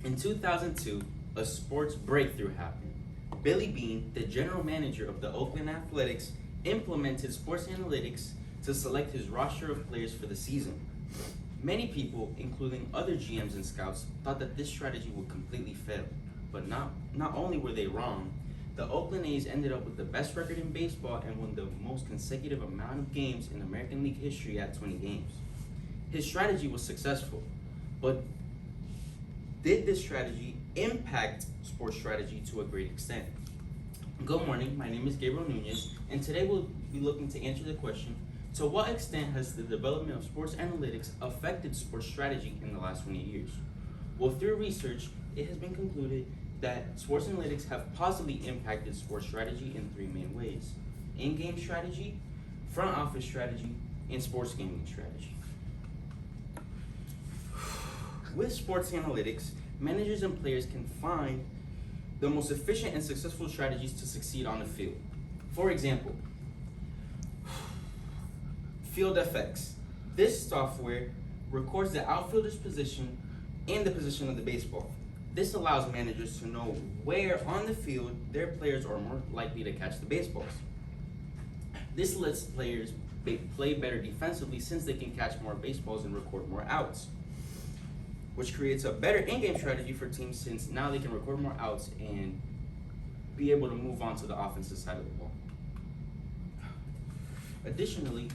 In 2002, a sports breakthrough happened. Billy Beane, the general manager of the Oakland Athletics, implemented sports analytics to select his roster of players for the season. Many people, including other GMs and scouts, thought that this strategy would completely fail. But not only were they wrong, the Oakland A's ended up with the best record in baseball and won the most consecutive amount of games in American League history at 20 games. His strategy was successful, but did this strategy impact sports strategy to a great extent? Good morning, my name is Gabriel Nunez, and today we'll be looking to answer the question, to what extent has the development of sports analytics affected sports strategy in the last 20 years? Well, through research, it has been concluded that sports analytics have positively impacted sports strategy in three main ways: in-game strategy, front office strategy, and sports gaming strategy. With sports analytics, managers and players can find the most efficient and successful strategies to succeed on the field. For example, Field FX. This software records the outfielder's position and the position of the baseball. This allows managers to know where on the field their players are more likely to catch the baseballs. This lets players play better defensively since they can catch more baseballs and record more outs, which creates a better in-game strategy for teams since now they can record more outs and be able to move on to the offensive side of the ball. Additionally,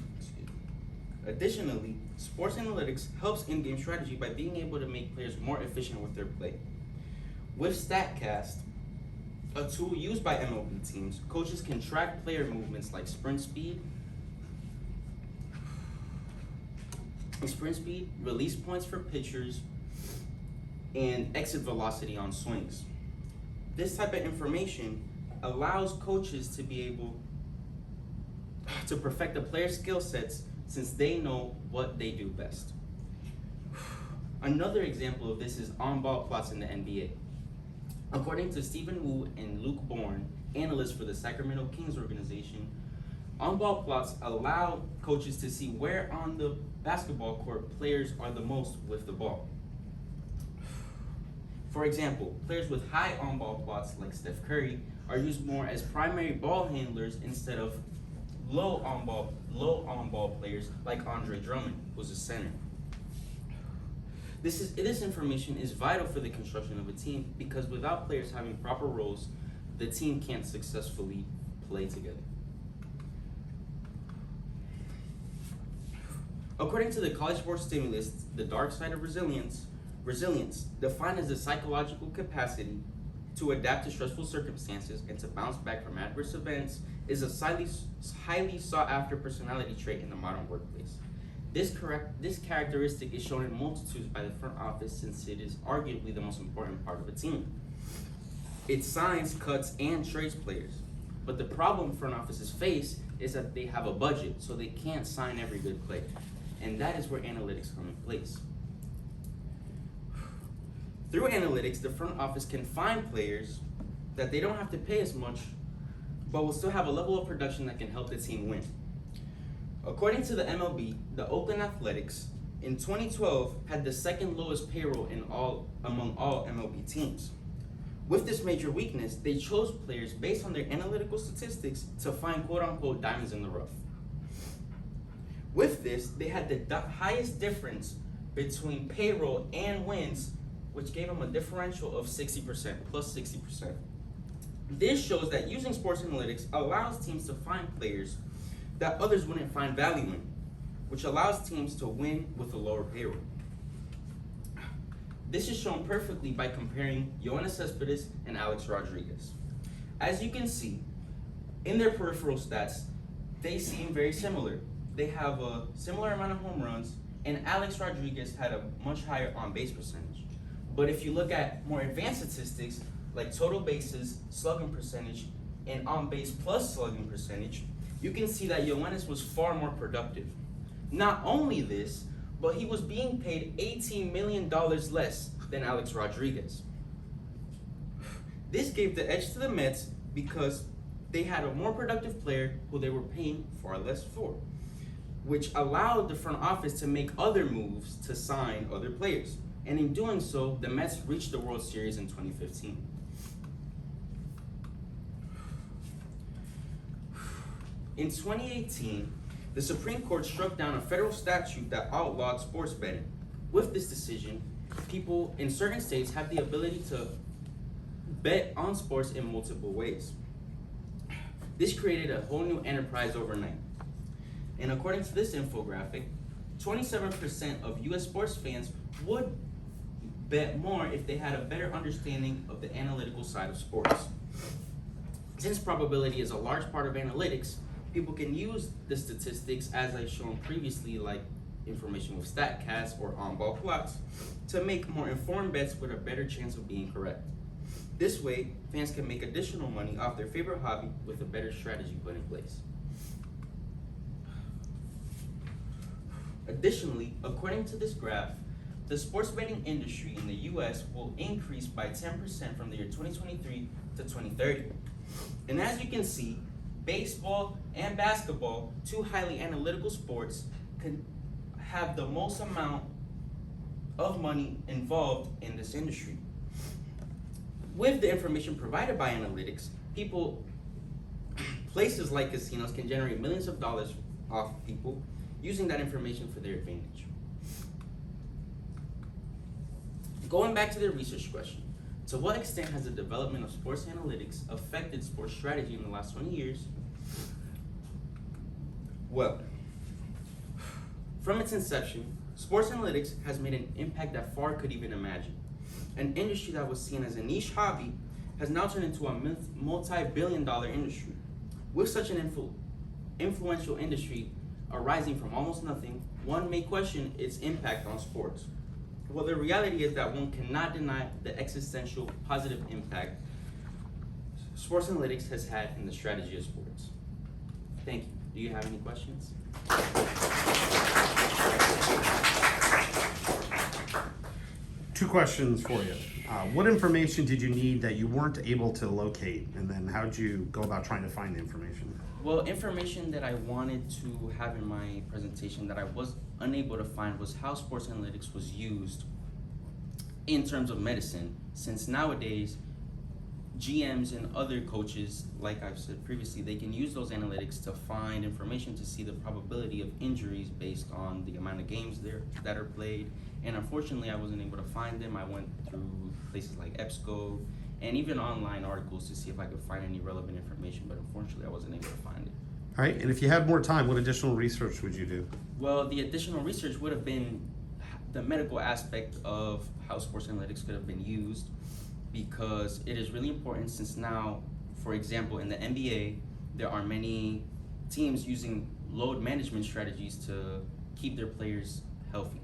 sports analytics helps in-game strategy by being able to make players more efficient with their play. With StatCast, a tool used by MLB teams, coaches can track player movements like sprint speed, release points for pitchers, and exit velocity on swings. This type of information allows coaches to be able to perfect the player's skill sets since they know what they do best. Another example of this is on-ball plots in the NBA. According to Stephen Wu and Luke Bourne, analysts for the Sacramento Kings organization, on-ball plots allow coaches to see where on the basketball court players are the most with the ball. For example, players with high on-ball plots like Steph Curry are used more as primary ball handlers instead of low on-ball players like Andre Drummond, who's a center. This information is vital for the construction of a team because without players having proper roles, the team can't successfully play together. According to the College Sports Stimulus, the dark side of resilience, defined as the psychological capacity to adapt to stressful circumstances and to bounce back from adverse events, is a highly sought-after personality trait in the modern workplace. This characteristic is shown in multitudes by the front office since it is arguably the most important part of a team. It signs, cuts, and trades players. But the problem front offices face is that they have a budget, so they can't sign every good player. And that is where analytics come in place. Through analytics, the front office can find players that they don't have to pay as much, but will still have a level of production that can help the team win. According to the MLB, the Oakland Athletics in 2012 had the second lowest payroll among all MLB teams. With this major weakness, they chose players based on their analytical statistics to find quote-unquote diamonds in the rough. With this, they had the highest difference between payroll and wins, which gave them a differential of 60%, plus 60%. This shows that using sports analytics allows teams to find players that others wouldn't find value in, which allows teams to win with a lower payroll. This is shown perfectly by comparing Yoenis Cespedes and Alex Rodriguez. As you can see, in their peripheral stats, they seem very similar. They have a similar amount of home runs, and Alex Rodriguez had a much higher on-base percentage. But if you look at more advanced statistics, like total bases, slugging percentage, and on-base plus slugging percentage, you can see that Yoenis was far more productive. Not only this, but he was being paid $18 million less than Alex Rodriguez. This gave the edge to the Mets because they had a more productive player who they were paying far less for, which allowed the front office to make other moves to sign other players. and in doing so, the Mets reached the World Series in 2015. In 2018, the Supreme Court struck down a federal statute that outlawed sports betting. With this decision, people in certain states have the ability to bet on sports in multiple ways. This created a whole new enterprise overnight. And according to this infographic, 27% of US sports fans would bet more if they had a better understanding of the analytical side of sports. Since probability is a large part of analytics, people can use the statistics as I've shown previously, like information with StatCast or on-ball plots, to make more informed bets with a better chance of being correct. This way, fans can make additional money off their favorite hobby with a better strategy put in place. Additionally, according to this graph, the sports betting industry in the US will increase by 10% from the year 2023 to 2030. And as you can see, baseball and basketball, two highly analytical sports, can have the most amount of money involved in this industry. With the information provided by analytics, places like casinos can generate millions of dollars off people using that information for their advantage. Going back to the research question, to what extent has the development of sports analytics affected sports strategy in the last 20 years? Well, from its inception, sports analytics has made an impact that far could even imagine. An industry that was seen as a niche hobby has now turned into a multi-billion-dollar industry. With such an influential industry arising from almost nothing, one may question its impact on sports. Well, the reality is that one cannot deny the existential positive impact sports analytics has had in the strategy of sports. Thank you. Do you have any questions? Two questions for you. What information did you need that you weren't able to locate? And then how did you go about trying to find the information? Well, information that I wanted to have in my presentation that I was unable to find was how sports analytics was used in terms of medicine, since nowadays GMs and other coaches, like I've said previously, they can use those analytics to find information to see the probability of injuries based on the amount of games that are played. And unfortunately, I wasn't able to find them. I went through places like EBSCO and even online articles to see if I could find any relevant information, but unfortunately, I wasn't able to find it. All right, and if you had more time, what additional research would you do? Well, the additional research would have been the medical aspect of how sports analytics could have been used, because it is really important, since now, for example, in the NBA, there are many teams using load management strategies to keep their players healthy.